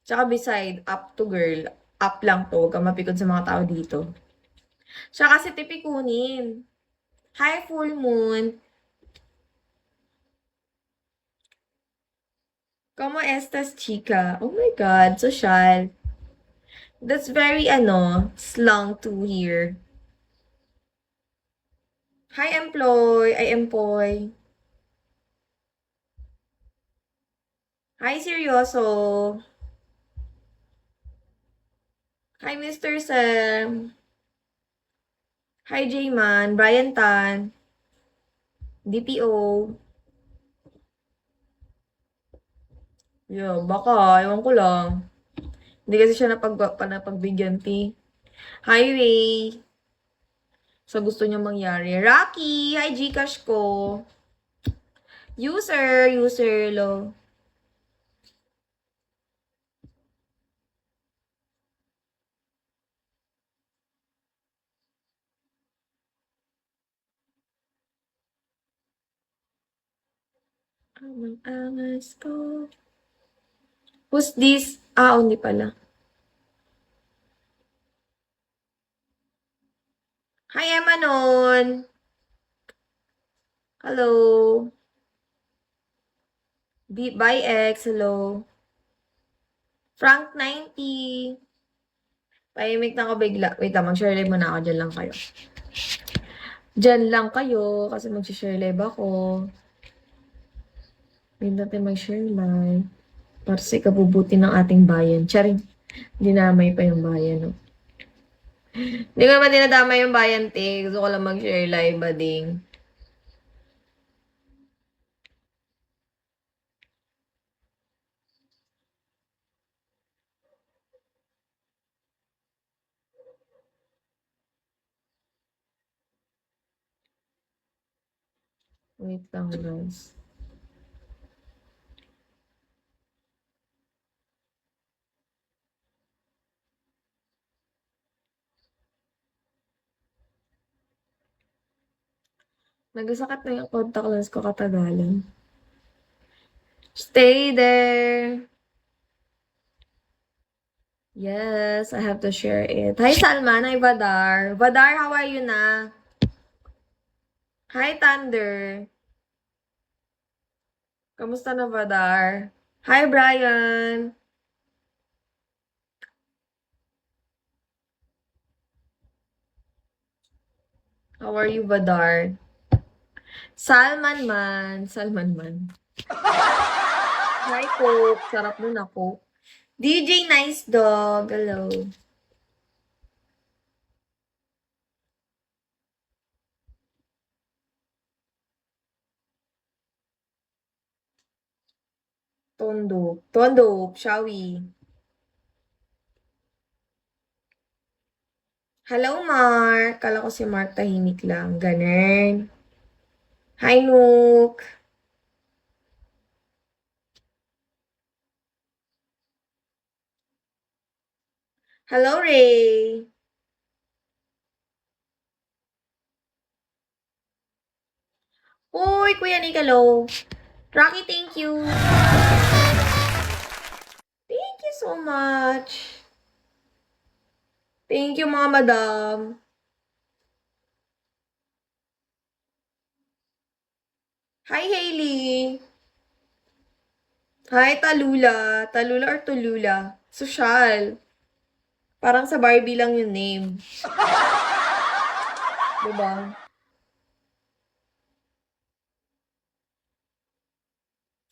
Tsaka beside, up to girl. Up lang to. Huwag kang mapikon sa mga tao dito. Tsaka si Tipikunin. Hi, full moon. ¿Cómo estas, chica? Oh my God, social. That's very, slang to hear. Hi, employ. Ay, employ. Hi, seryoso. Hi, Mr. Sam. Hi, J-Man. Brian Tan. DPO. Yeah, baka. Ewan ko lang. Hindi kasi siya napagbigyan, P. Hi, Ray. Sa gusto niya mangyari. Rocky! Hi, Gcash ko. User, lo. Ang angas ko. Who's this? Ah, hindi pala. Hi, Emanon. Hello. Beat by X. Hello. Frank 90. Tahimik na ako bigla. Wait lang, mag-share live muna ako. Diyan lang kayo. Diyan lang kayo kasi mag-share live ako. Hindi natin mag-share live. Para sa ikabubuti ng ating bayan. Charing. Dinamay pa yung bayan, no? Hindi ko naman dinadamay yung bayan, te. Gusto ko lang mag-share live, bading. Wait lang, guys. Nagasakit na yung contact lens ko katagalan. Stay there. Yes, I have to share it. Hi, Salman. Hi, Vadar. Vadar, how are you na? Hi, Thunder. Kamusta na, Vadar? Hi, Brian. How are you, Vadar? Salman man. Salman man. Hi, Coke. Sarap nun ako. DJ Nice Dog. Hello. Tondo. Tondo. Shawi. Hello, Mark. Kala ko si Mark tahimik lang. Ganun. Hi, Nook. Hello, Ray. Uy, Kuya Nicolo. Rocky, thank you. Thank you so much. Thank you, mga madam. Hi, Hailey. Hi, Talula. Talula or Tulula? Social. Parang sa Barbie lang yung name. Diba?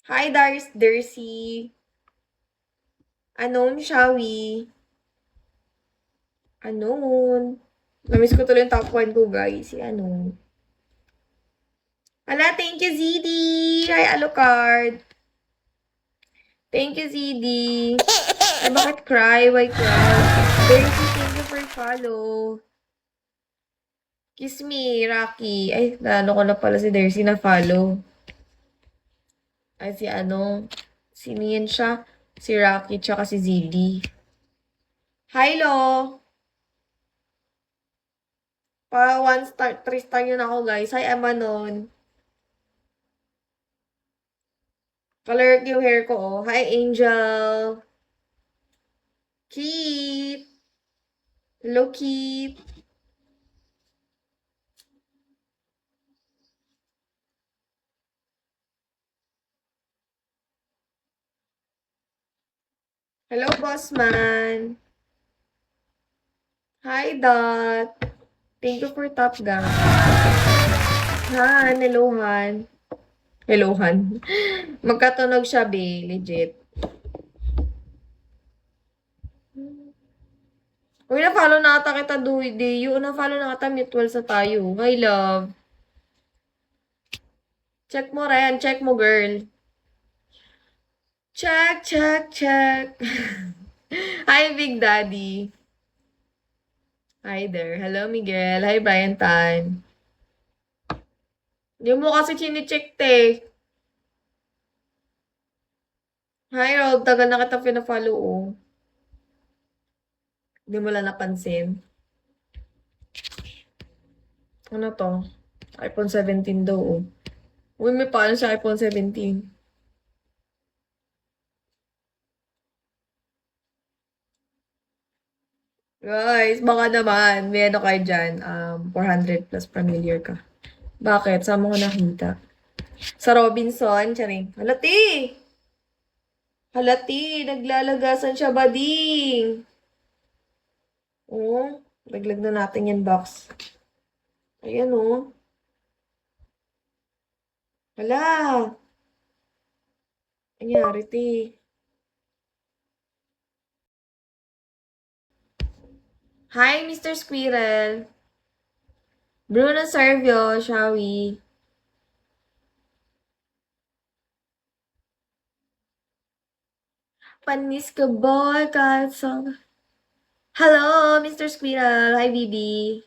Hi, Darius Dercy. Anon, Shawi. Anon. Namiss ko tuloy yung top 1 ko, guys. Si Anon. Ala, thank you, ZD. Hi, Alucard. Thank you, ZD. Ay, bakit cry? Why cry? Dercy, thank you for follow. Kiss me, Rocky. Ay, naano ko na pala si Dercy na follow. Ay, sino yan siya? Si Rocky, tsaka si ZD. Hi, Lo. Pa 1 star, 3 star yun ako, guys. Hi, Amanon. Color yung hair ko, oh. Hi, Angel. Keith. Hello, Keith. Hello, boss man. Hi, Dot. Thank you for Top Gang. Han, hello, Han. Hello, Han. Magkatunog siya, be. Legit. Uy, na-follow na ata kita, Deyo. Na-follow na ata, mutual sa tayo. Hi, love. Check mo, Ryan. Check mo, girl. Check, check, check. Hi, Big Daddy. Hi there. Hello, Miguel. Hi, Brian Tan. Hindi mo kasi chine-check, te. Hi, Rob. Tagal na kita pina-follow, oh. Hindi mo lang napansin. Ano to? iPhone 17 daw, oh. Uy, may paano sa iPhone 17? Guys, baka naman, may ano kayo dyan, 400 plus familiar ka. Bakit? Saan mo ko nakita? Sa Robinson, charing. Halati! Halati! Naglalagasan siya, bading! Oh, laglag na natin yan box. Ayan, oh. Hala! Anyari, ti. Hi, Mr. Squirrel. Bruno Servio, shall we? Panis ka, boy, kahit saan. Hello, Mr. Squirrel. Hi, Bibi.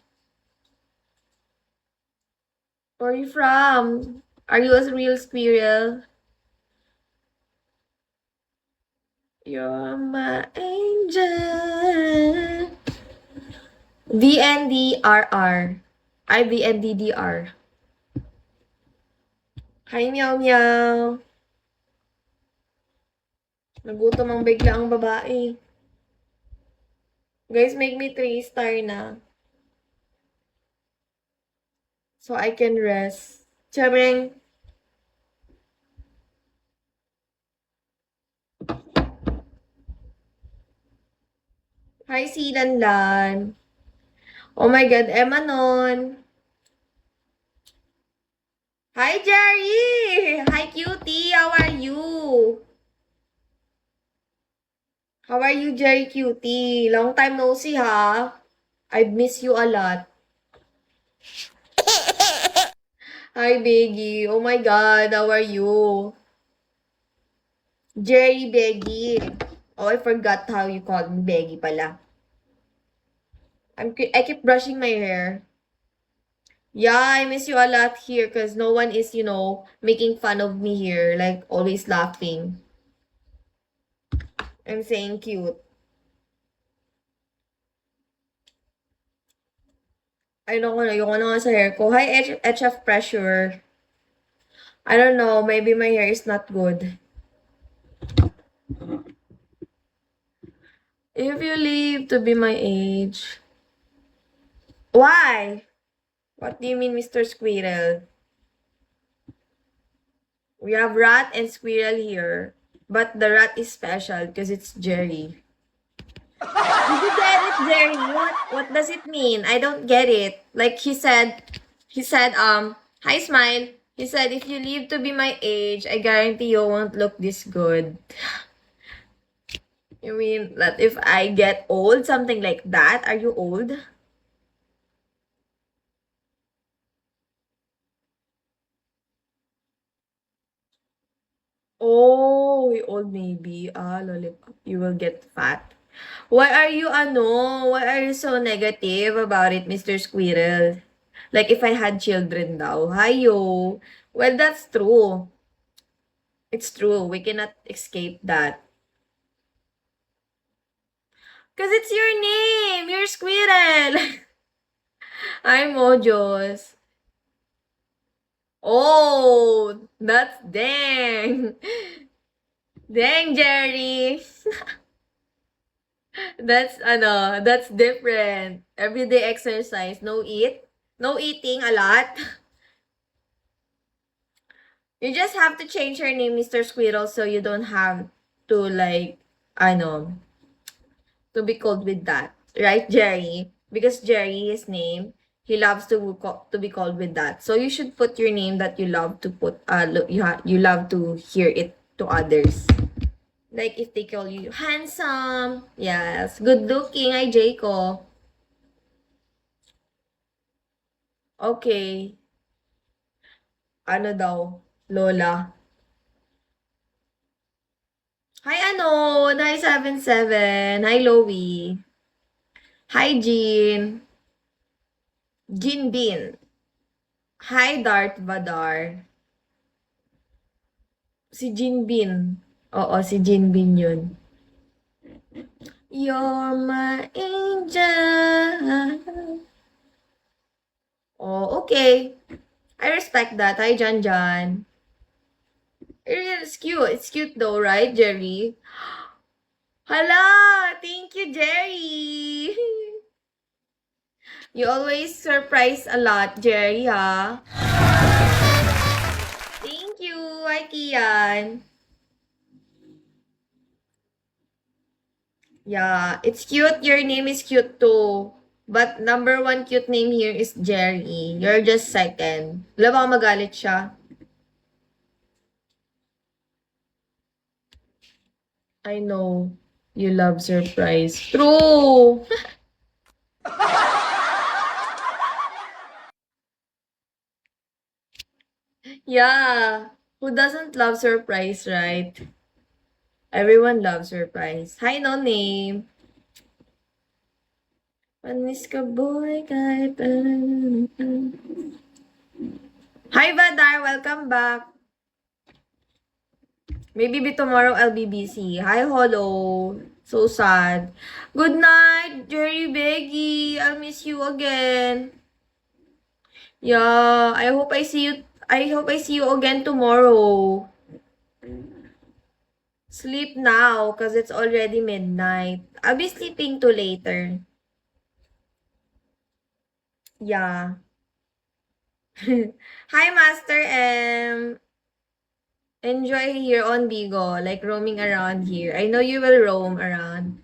Where are you from? Are you a real squirrel? You're my angel. VNDRR. I VNDDR. Hi, meow meow. Nagutom ang bigla ang babae. Guys, make me 3-star na. So I can rest. Charing. Hi, Silanlan. Oh my God, Emma non. Hi, Jerry! Hi, cutie! How are you? How are you, Jerry cutie? Long time no see, ha? I've missed you a lot. Hi, Beggy. Oh my God, how are you? Jerry Beggy. Oh, I forgot how you called me Beggy pala. I keep brushing my hair. Yeah, I miss you a lot here because no one is, making fun of me here. Like, always laughing. I'm saying cute. Ayoko na nga sa hair ko. Hi, HF Pressure. I don't know, maybe my hair is not good. If you live to be my age. Why? What do you mean, Mr. Squirrel? We have rat and squirrel here. But the rat is special because it's Jerry. Did you get it, Jerry? What does it mean? I don't get it. Like he said, hi Smile. He said, if you live to be my age, I guarantee you won't look this good. You mean that if I get old, something like that? Are you old? Oh, old maybe. Lollipop. You will get fat. Why are you so negative about it, Mr. Squirrel? Like if I had children daw. Hayo. Well, that's true. It's true. We cannot escape that. Because it's your name. You're Squirrel. I'm Mojos. Oh, that's dang. Dang, Jerry. That's different. Everyday exercise. No eat. No eating a lot. You just have to change your name, Mr. Squirrel, so you don't have to like, ano, to be called with that. Right, Jerry? Because Jerry, his name, he loves to be called with that. So you should put your name that you love to put, you love to hear it to others. Like if they call you handsome, yes, good looking, ay Jayco. Okay. Ano daw? Lola. Hi, Anon! Hi, 77. Hi, Loie. Hi, Jean. Jean Bean. Hi, Darth Vadar. Si Jean Bean. Oo, si Jean Bean yun. You're my angel. Oh, okay. I respect that. Hi, Jan Jan. It's cute. It's cute though, right, Jerry? Hala! Thank you, Jerry! You always surprise a lot, Jerry, ha? Thank you, hi, Kian. Yeah, it's cute. Your name is cute too. But number one cute name here is Jerry. You're just second. Wala baka magalit siya. I know. You love surprise. True! Yeah. Who doesn't love surprise, right? Everyone loves surprise. Hi, no name. Panis ka, boy, kahit Hi, Badar. Welcome back. Maybe tomorrow I'll be busy. Hi, Hollow. So sad. Good night, Jerry Beggy. I'll miss you again. Yeah, I hope I see you again tomorrow. Sleep now, cause it's already midnight. I'll be sleeping too later. Yeah. Hi, Master M. Enjoy here on Bigo, like roaming around here. I know you will roam around.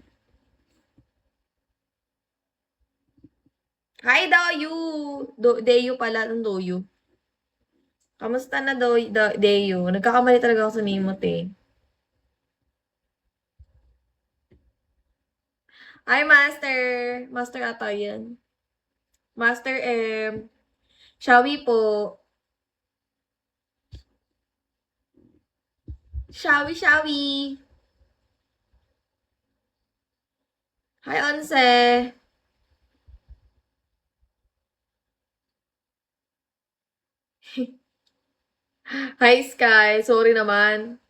Hi, Dayu! Dayu pala, ng Doyu. Kamusta na daw, Dayu? Nagkakamali talaga ako sa name mo, te. Hi, Master! Master ata yan. Master M. Shawi po. Shawi, Shawi! Hi, Onse! Hi, Sky! Sorry naman.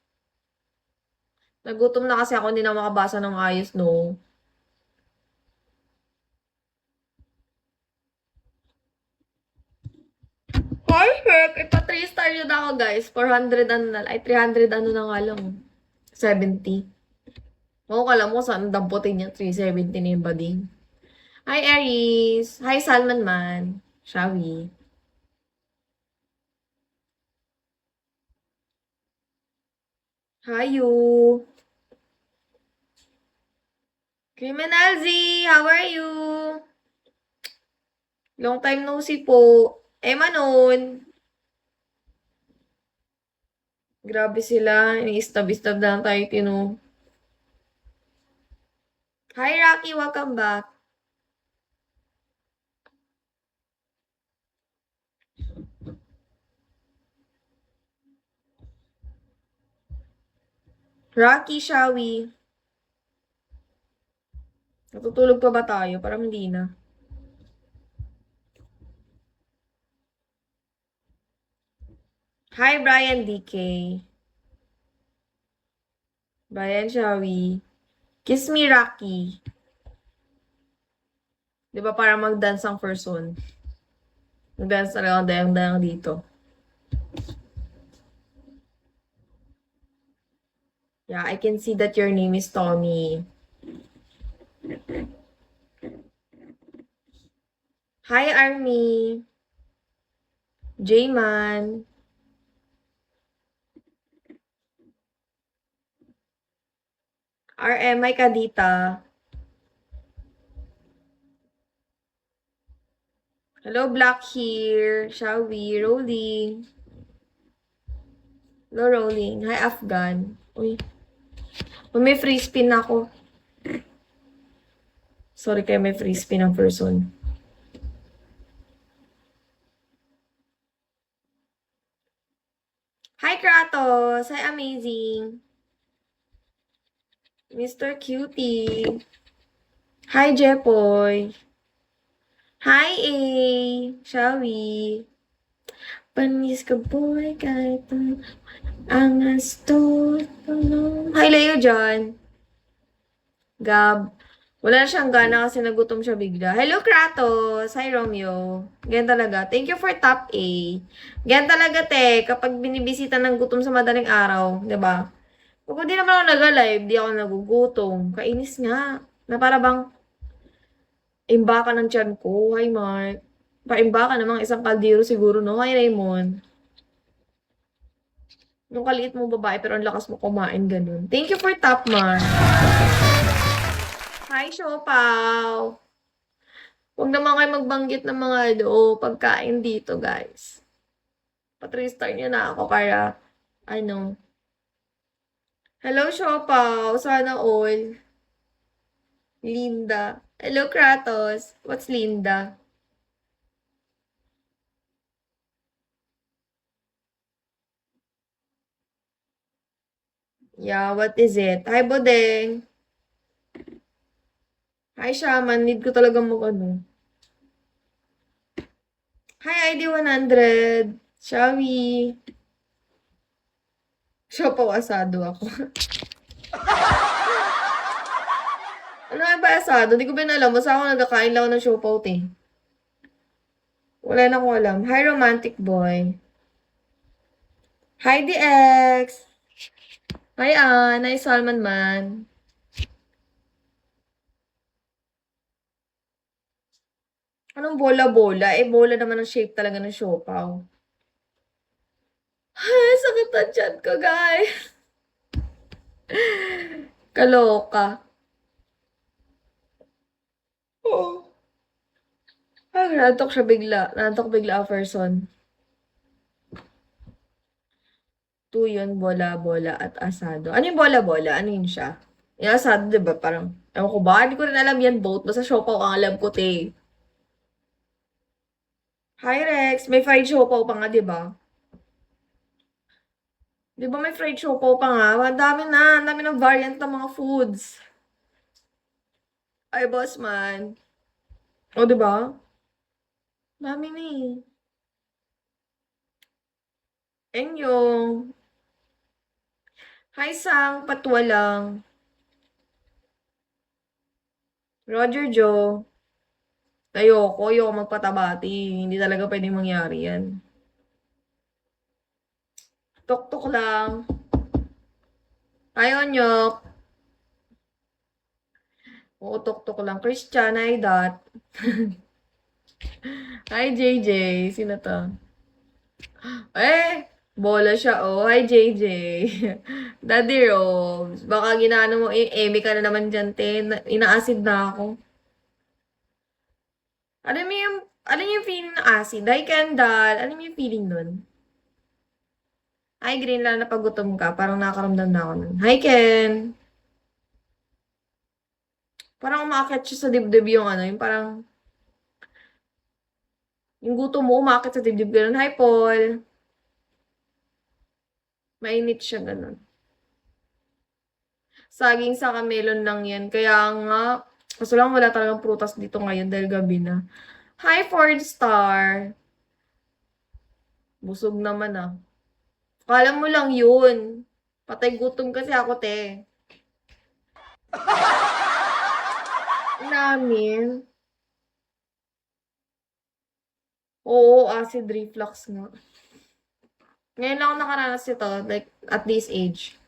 Nagutom na kasi ako, hindi na makabasa ng ayos, no? Perfect! Ipa 3 star yun ako, guys. 400 ano na, ay 300 ano na nga lang. 70. Oo, kala mo saan damputin niya, 370 na yung bading. Hi, Aries! Hi, Salman Man. Shawi. Hi, you. Criminal Z, how are you? Long time no see po. Eh, Manon. Grabe sila. Ini-stab-stab na lang tayo, tino. Hi, Rocky. Welcome back. Rocky, Shawi. Natutulog pa ba tayo? Parang hindi na. Hi, Brian DK. Brian, Shawi. Kiss me, Rocky. Di ba para mag-dance ang person? Mag-dance talaga ang dayang-dayang dito. Yeah, I can see that your name is Tommy. Hi, Army. J-Man. RM, may kadita. Hello, Black here. Shall we? Rolling. Hello, rolling. Hi, Afghan. Uy. May free spin ako. Sorry kayo, may free spin ang person. Hi, Kratos. Hi, Amazing. Mr. Cutie. Hi, Jepoy. Hi, A. Shall we? Panis ka, boy, kahit ang asto. Hi, Leo dyan. Gab. Wala na siyang gana kasi nagutom siya bigla. Hello, Kratos! Hi, Romeo. Ganyan talaga. Thank you for top A. Ganyan talaga, te. Kapag binibisita ng gutom sa madaling araw, 'di ba? Kung di naman ako nag-live, di ako nagugutom. Kainis nga. Na para bang imba ng tiyan ko. Hi, Mark. Paimba ka namang isang kaldero siguro, no? Hi, Raymond. Yung kaliit mo babae pero ang lakas mo kumain, ganun. Thank you for top, Mark. Hi, Siopaw. Huwag naman kayo magbanggit ng mga pagkain dito, guys. Pat-restart niyo na ako para, ano. Hello, Siopaw. Sana all. Linda. Hello, Kratos. What's Linda? Yeah, what is it? Hi, Bodeng. Hi, Shaman. Need ko talaga mag-ano. Hi, ID100. Shall we? Siopaw asado ako. Ano nga ba asado? Hindi ko ba alam. Basta ako nagkakain lang ako ng siopaw, te. Wala na akong alam. Hi, romantic boy. Hi, DX. Hi, Ann. Hi, Salman Man. Anong bola-bola? Eh, bola naman ang shape talaga ng siopaw. Ay, sakit na tiyan ko, guys. Kaloka. Oh. Ay, nantok siya bigla. Nantok bigla ang person. Two yun, bola-bola at asado. Ano yung bola-bola? Ano yun siya? Yung asado, diba? Parang, ewan ko ba? Hindi ko rin alam yan both. Basta siopaw ang alam ko, te. Hi, Rex. May fried siopaw pa nga, diba? Diba may fried siopaw pa nga? Ang dami na. Ang dami ng variant ng mga foods. Ay, boss man. O, diba? Dami na eh. Enyong. Hi, Sang. Patwa lang. Roger Joe. Ayoko magpatabati. Hindi talaga pwedeng mangyari yan. Tok-tok lang. Ayaw nyo. Oo, tok-tok lang. Christian, hi, Dot. Hi, JJ. Sino to? Eh, bola siya, oh. Hi, JJ. Daddy Robs. Baka ginano mo, Amy ka na naman dyan, te. Ina-acid na ako. Alam mo yung feeling ng acid? Hi, Kendall. Alam mo yung feeling nun? Hi, Green, lalo na pag gutom ka. Parang nakakaramdam na ako nun. Hi, Ken. Parang umaakit siya sa dibdib yung ano, yung parang, yung gutom mo umaakit sa dibdib ganun. Hi, Paul. Mainit siya ganun. Saging sa melon lang yan. Kaya nga, kaso lang wala talagang prutas dito ngayon dahil gabi na. Hi, Ford Star. Busog naman ah. Kala mo lang yun. Patay gutom kasi ako, te. Namin. Oo, acid reflux nga. Ngayon lang ako nakaranas ito, like, at this age.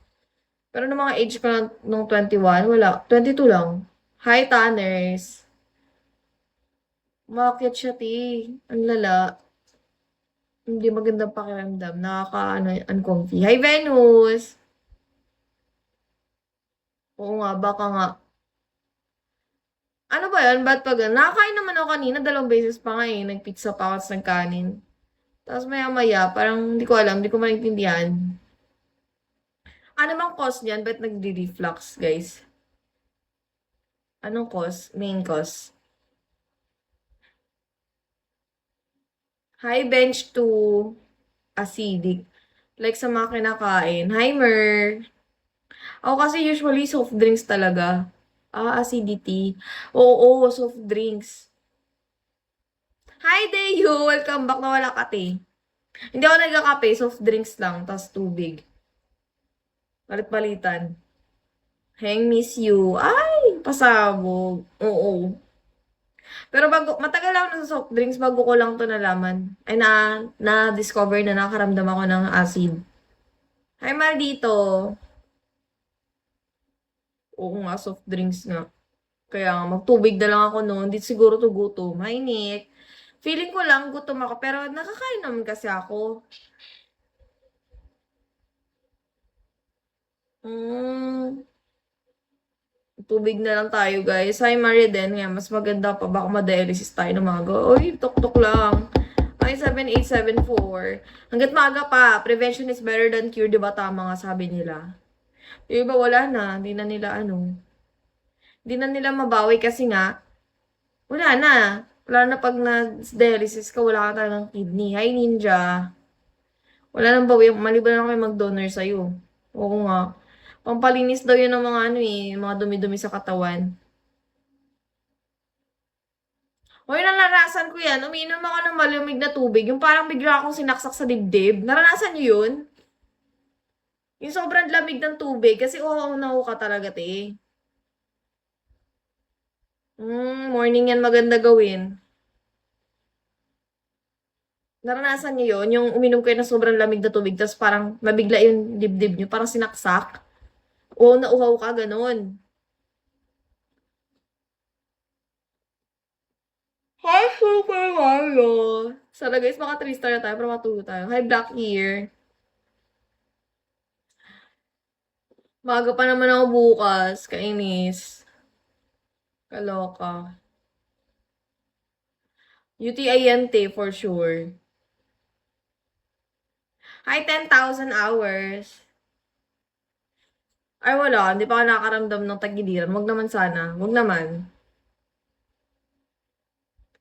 Pero nung mga age ko lang, nung 21, wala. 22 lang. Hi, Tanners. Umakyat siya, te. Ang lala. Hindi magandang pakiramdam. Nakaka, uncomfy. Hi, Venus! Oo nga, baka nga. Ano ba yan? Ba't pag nakakain naman ako kanina, 2 beses pa nga eh. Nag-pizza pa ako, tapos nagkanin. Tapos maya-maya, parang hindi ko alam, hindi ko maintindihan. Ano bang cause niyan? Ba't nagdi-reflux, guys? Anong cause? Main cause? Hi, bench 2. Acidic. Like sa mga kinakain. Hi, Mer. Ako kasi usually soft drinks talaga. Acidity. Oo, soft drinks. Hi, Deyo! Welcome back. Nawala ka, te. Hindi ako nagkakape. Soft drinks lang. Tas tubig. Palit-palitan. Hang miss you. Ay, pasabog. Oo. Pero matagal ako na sa soft drinks bago ko lang to nalaman. Ay, na-discover na nakaramdam ako ng acid. Hi, Maldito. Oo nga, soft drinks nga. Kaya nga, magtubig na lang ako noon. Hindi siguro to gutom. Hi, Nick. Feeling ko lang gutom ako, pero nakakain naman kasi ako. Hmm, tubig na lang tayo, guys. Hi, Mariden. Nga, mas maganda pa. Baka ma-dialysis tayo ng mga Uy, tok-tok lang. Hi, 7874. Hanggat maaga pa, prevention is better than cure. Diba tama nga sabi nila? Yung iba wala na. Hindi na nila Hindi na nila mabawi kasi nga, wala na. Wala na pag na-dialysis ka, wala ka talagang kidney. Hi, Ninja. Wala nang bawi. Maliban lang kayo mag-donor sa'yo. Oo nga. Pampalinis daw yun ng mga mga dumi-dumi sa katawan. Hoy, naranasan ko yan. Umiinom ako ng malamig na tubig. Yung parang bigla akong sinaksak sa dibdib. Naranasan niyo yun? Yung sobrang lamig ng tubig. Kasi uhaw ka talaga, te. Morning yan maganda gawin. Naranasan niyo yun? Yung uminom kayo ng sobrang lamig na tubig, tapos parang mabigla yung dibdib niyo, parang sinaksak. O nauhaw ka, ganun. Hi, Super Mario! Sana guys, maka 3 star na tayo para matulog tayo. Hi, Black Ear. Maaga pa naman ako bukas. Kainis. Kaloka. UTI yan, te, for sure. Hi, 10,000 hours. Ay, wala. Hindi pa ako nakakaramdam ng tagiliran. Wag naman sana. Wag naman.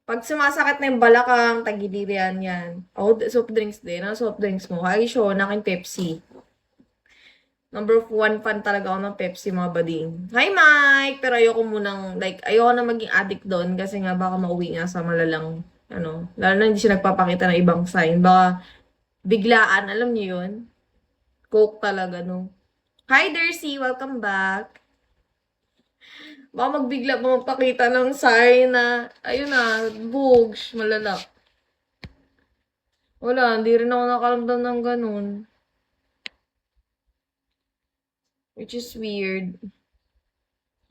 Pag sumasakit na yung balakang, tagiliran yan. Oh, soft drinks din. Ano soft drinks mo? Hi, Sean. Aking Pepsi. Number 1 fan talaga ako ng Pepsi, mga bading. Hi, Mike! Pero ayoko munang, like, ayoko na maging addict doon kasi nga baka mauwi nga sa malalang, lalo na hindi siya nagpapakita ng ibang sign. Baka biglaan, alam niyo yun? Coke talaga, no? Hi, Dercy! Welcome back! Baka magbigla pa magpakita ng sign na, ayun na, bugs, malala. Wala, hindi rin ako nakaramdam ng ganun. Which is weird.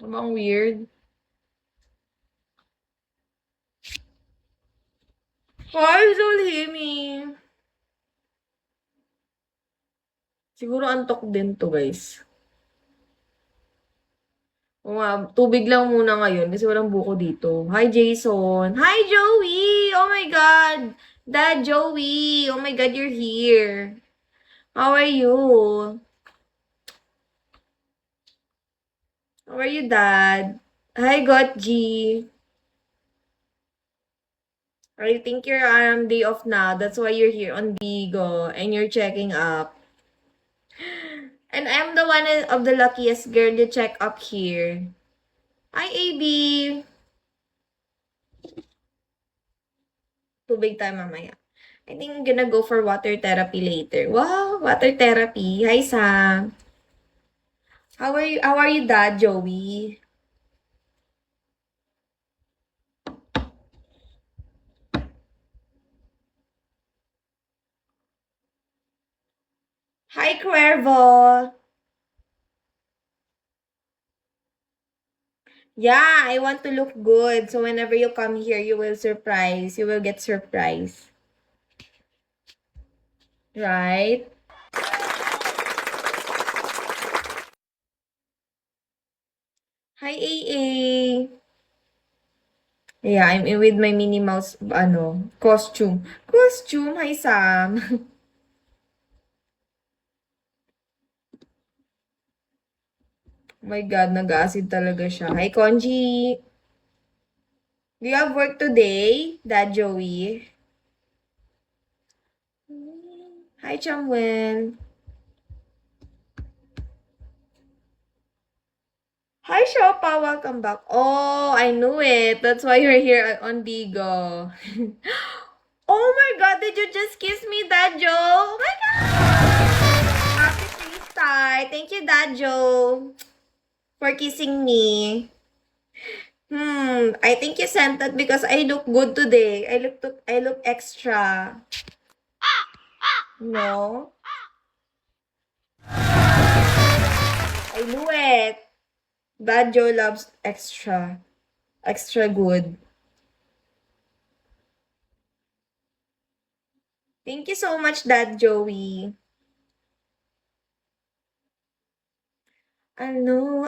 Ano bang weird? Hi, Zulhimi! Siguro antok din to, guys. O nga, tubig lang muna ngayon kasi walang buko dito. Hi, Jason. Hi, Joey! Oh my God! Dad, Joey! Oh my God, you're here. How are you? How are you, Dad? Hi, Gotji. I think you're day off now. That's why you're here on Bigo and you're checking up. And I'm the one of the luckiest girl to check up here. Hi, AB! Tubig tayo mamaya. I think I'm gonna go for water therapy later. Wow, water therapy. Hi, Sam. How are you? How are you, Dad, Joey? Hi, Cuervo. Yeah, I want to look good. So whenever you come here, you will surprise. You will get surprised. Right? Hi, AA. Yeah, I'm in with my Minnie Mouse, costume. Costume, hi, Sam. Oh my God, nag-acid talaga siya. Hi, Konji. Do you have work today, Dad Joey? Hi, Chamwen. Hi, Shopa. Welcome back. Oh, I knew it. That's why you're here on Bigo. Oh my God, did you just kiss me, Dad Joe? Oh my God! Happy freestyle. Thank you, Dad Joe, for kissing me. I think you sent that because I look good today. I look extra. No? I knew it. Dad Joe loves extra. Extra good. Thank you so much, Dad Joey. I know.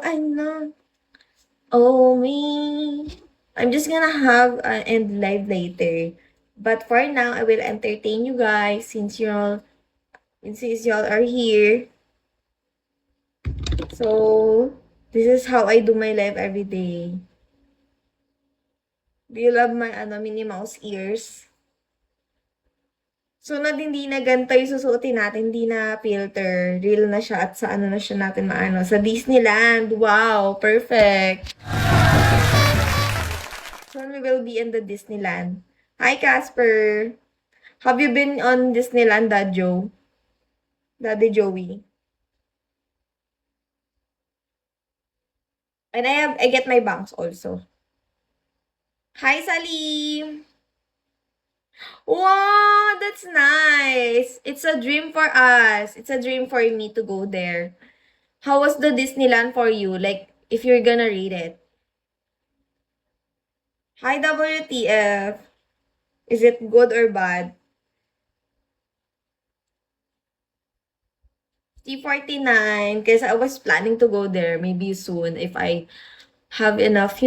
Oh, me. I'm just gonna have an end live later. But for now, I will entertain you guys since y'all are here. So, this is how I do my live every day. Do you love my Minnie Mouse ears? So, hindi na ganito yung susuotin natin, hindi na filter. Real na siya at sa ano na siya natin maano. Sa Disneyland. Wow, perfect. Soon we will be in the Disneyland. Hi, Casper. Have you been on Disneyland, Dad Joe? Daddy Joey? And I get my bangs also. Hi, Salim. Wow, that's nice. It's a dream for us. It's a dream for me to go there. How was the Disneyland for you? Like, if you're gonna read it. Hi, WTF. Is it good or bad? T49, because I was planning to go there maybe soon if I have enough,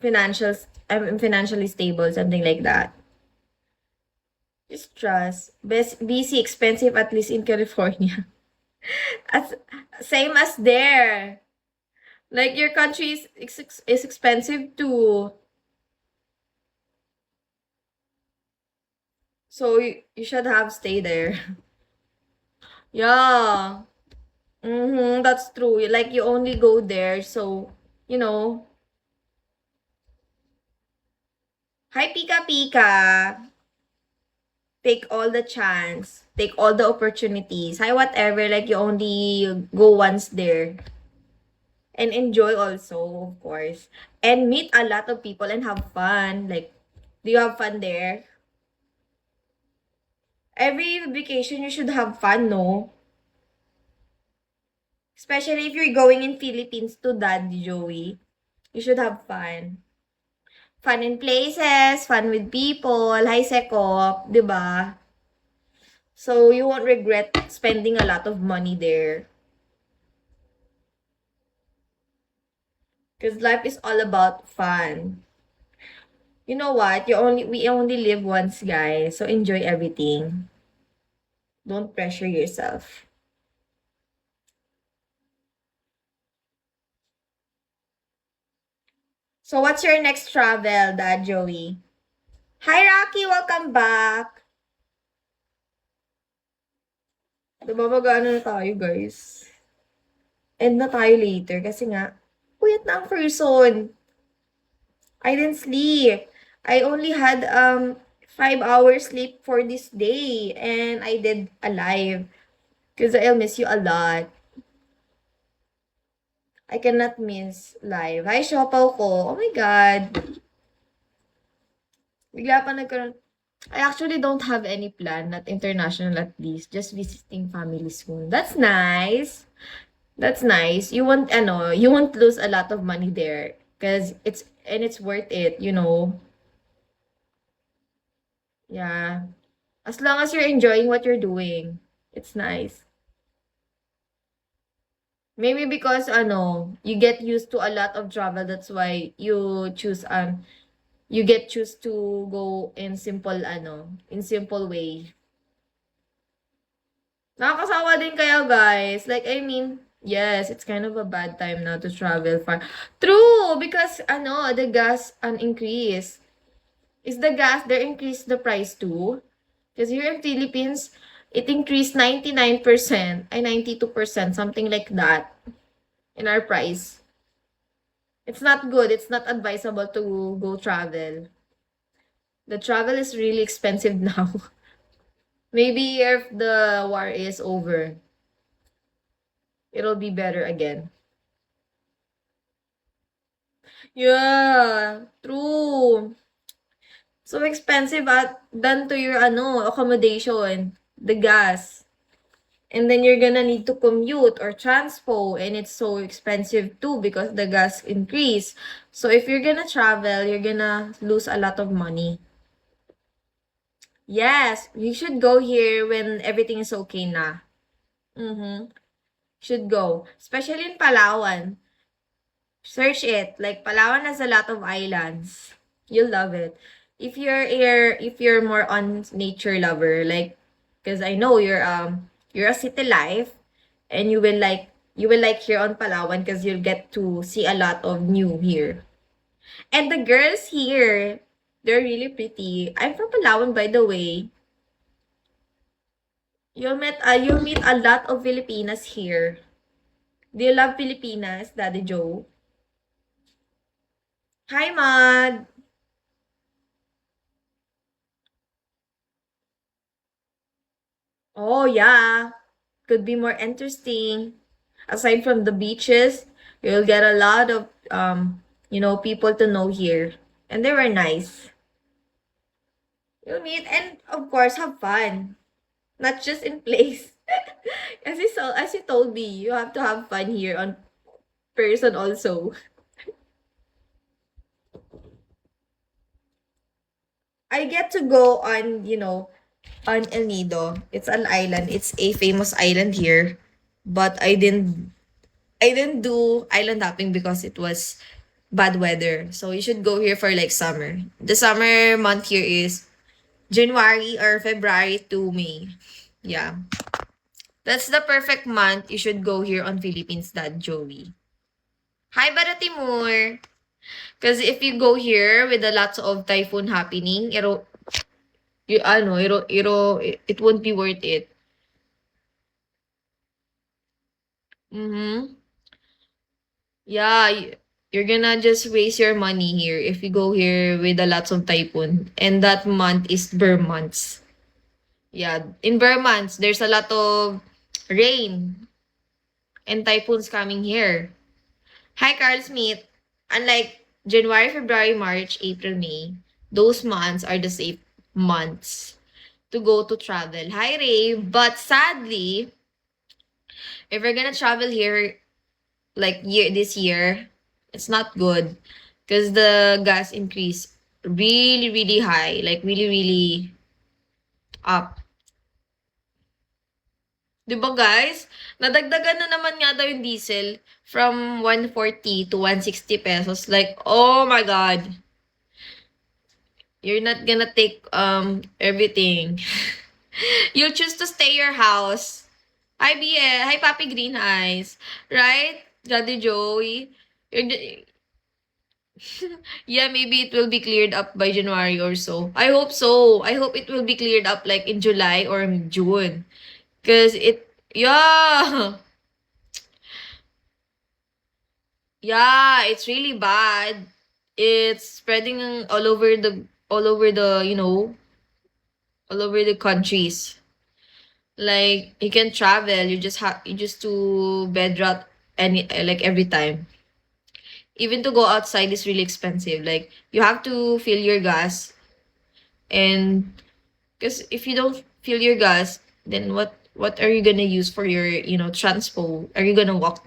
financials. I'm financially stable, something like that. Just trust. BC expensive at least in California. As same as there. Like your country is expensive too. So you should have stay there. Yeah. That's true. Like you only go there, so you know. Hi, Pika Pika. Take all the chance. Take all the opportunities. Hi, whatever. Like you only go once there. And enjoy also, of course. And meet a lot of people and have fun. Like, do you have fun there? Every vacation, you should have fun, no? Especially if you're going in Philippines to Dad Joey. You should have fun. Fun in places, fun with people, hi Sekop, di ba? So, you won't regret spending a lot of money there. Because life is all about fun. You know what? We only live once, guys. So, enjoy everything. Don't pressure yourself. So, what's your next travel, Dad Joey? Hi, Rocky! Welcome back! Diba mag-ano na tayo, guys? End na tayo later kasi nga, puyat na ang person. I didn't sleep. I only had 5 hours sleep for this day and I did a live because I'll miss you a lot. I cannot miss live. Hi, Shopaw ko. Oh my God. Bigla pa nagkaroon. I actually don't have any plan, not international at least. Just visiting family soon. That's nice. That's nice. You won't lose a lot of money there because it's worth it, you know. Yeah. As long as you're enjoying what you're doing, it's nice. Maybe because you get used to a lot of travel, that's why you get choose to go in simple way. Nakakasawa din kaya, guys. Like, I mean, yes, it's kind of a bad time now to travel far. True, because the gas increase. Is the gas there increased the price too? Because here in Philippines, it increased 99%, 92%, something like that in our price. It's not good. It's not advisable to go travel. The travel is really expensive now. Maybe if the war is over, it'll be better again. Yeah, true. So expensive at than to your accommodation, the gas. And then you're gonna need to commute or transpo, and it's so expensive too because the gas increase. So if you're gonna travel, you're gonna lose a lot of money. Yes, you should go here when everything is okay na. Mm-hmm. Should go. Especially in Palawan. Search it. Like Palawan has a lot of islands. You'll love it. If you're more on nature lover, like, because I know you're a city life, and you will like here on Palawan because you'll get to see a lot of new here. And the girls here, they're really pretty. I'm from Palawan, by the way. You'll meet a lot of Filipinas here. Do you love Filipinas, Daddy Joe? Hi, Mad. Oh, yeah. Could be more interesting. Aside from the beaches, you'll get a lot of people to know here. And they were nice. You'll meet and of course have fun. Not just in place. As you told me, you have to have fun here on person also. I get to go on El Nido. It's an island. It's a famous island here. But I didn't do island hopping because it was bad weather. So you should go here for like summer. The summer month here is January or February to May. Yeah. That's the perfect month you should go here on Philippines, Dad Joey. Hi, Baratimur! Because if you go here with a lots of typhoon happening, it won't be worth it. Mm-hmm. Yeah, you're gonna just waste your money here if you go here with a lots of typhoon. And that month is Burr months. Yeah, in Burr months, there's a lot of rain and typhoons coming here. Hi, Carl Smith. Unlike January, February, March, April, May, those months are the safe months to go to travel. Hi, Ray. But sadly, if we're gonna travel here like this year, it's not good because the gas increase really, really high, like really, really up. 'Di ba guys? Nadagdagan na naman nga daw yung diesel from 140 to 160 pesos. Like, oh my God. You're not gonna take everything. You'll choose to stay your house. Hi, BL. Hi, Papi Green Eyes. Right? Daddy Joey. You're, yeah, maybe it will be cleared up by January or so. I hope so. I hope it will be cleared up like in July or June. Cause yeah, yeah, it's really bad. It's spreading all over the countries. Like you can travel, you just to bed rot like every time. Even to go outside is really expensive. Like you have to fill your gas, and because if you don't fill your gas, then what are you gonna use for your, transpo? Are you gonna walk?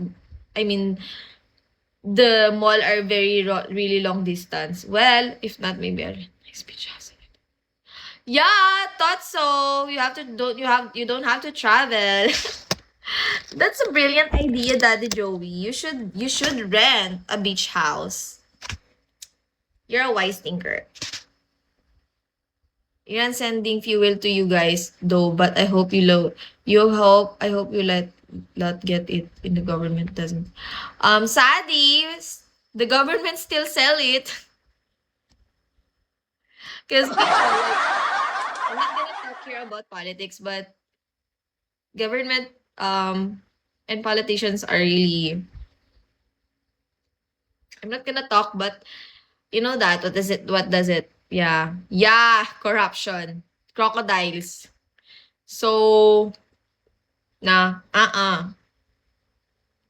I mean, the mall are really long distance. Well, if not, maybe a nice beach house. Yeah, thought so. You don't have to travel. That's a brilliant idea, Daddy Joey. You should rent a beach house. You're a wise thinker. Yan sending fuel to you guys though, but I hope I hope you let get it in the government doesn't. Sadly, the government still sell it. Because I'm not gonna talk here about politics, but government and politicians are really, I'm not gonna talk, but you know that what does it? Yeah. Yeah, corruption. Crocodiles. So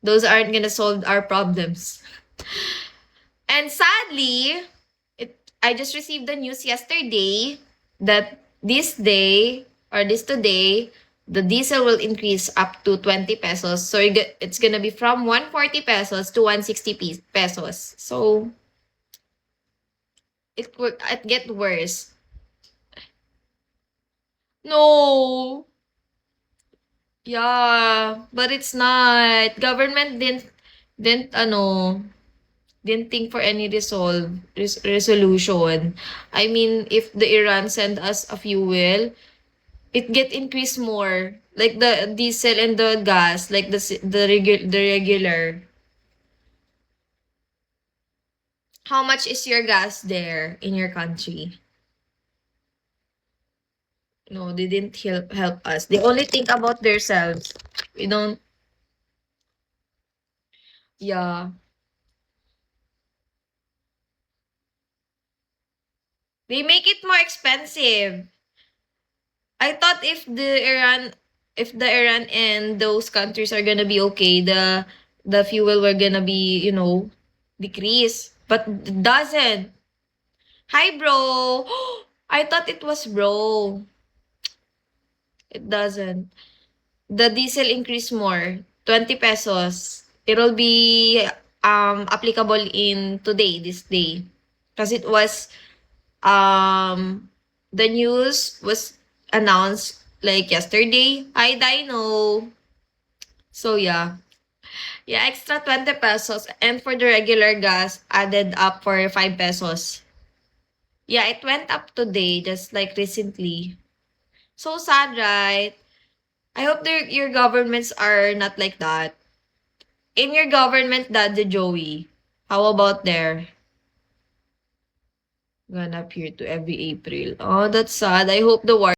those aren't gonna solve our problems. And sadly, I just received the news yesterday that this today, the diesel will increase up to 20 pesos. So it's gonna be from 140 pesos to 160 pesos. So it get worse. No. Yeah, but it's not. Government didn't didn't think for any resolution. I mean, if the Iran send us a fuel, it get increased more. Like the diesel and the gas, like the regular. How much is your gas there in your country? No, they didn't help us. They only think about themselves. We don't. Yeah. They make it more expensive. I thought if the Iran and those countries are gonna be okay, the fuel were gonna be, decrease. But it doesn't. Hi, bro. I thought it was bro. It doesn't. The diesel increase more. 20 pesos. It'll be applicable in today, this day. Because it was the news was announced like yesterday. Hi, Dino. So yeah. Yeah, extra 20 pesos. And for the regular gas, added up for 5 pesos. Yeah, it went up today, just like recently. So sad, right? I hope your governments are not like that. In your government, Daddy Joey, how about there? Gonna appear to every April. Oh, that's sad. I hope the war